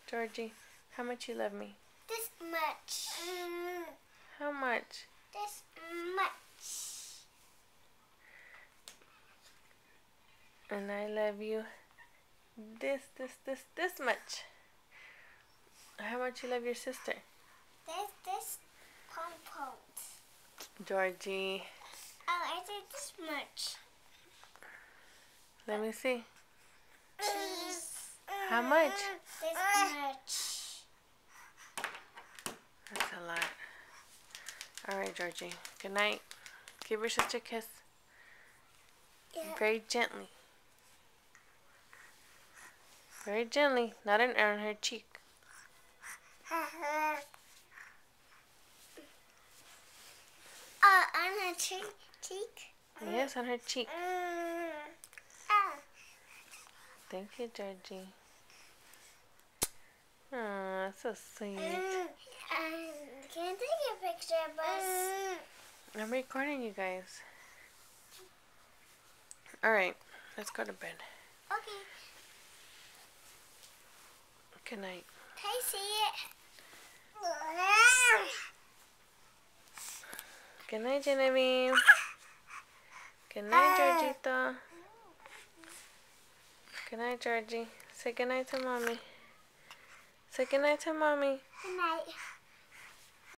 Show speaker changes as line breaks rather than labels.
Georgie, how much you love me?
This much.
How much?
This much.
And I love you this much. How much you love your sister?
This pom-pom.
Georgie.
Oh, I said this much.
Let me see. How much?
This much.
That's a lot. Alright, Georgie. Good night. Give your sister a kiss.
Yeah.
Very gently. Very gently. Not on her cheek.
On her cheek?
Yes, on her cheek. Thank you, Georgie. Aw, so sweet.
Can I take a picture of us?
I'm recording you guys. Alright, let's go to bed.
Okay.
Good night.
Can I see it?
Good night, Genevieve. Good night, Georgito. Good night, Georgie. Say good night to Mommy. Say good night to Mommy.
Good night.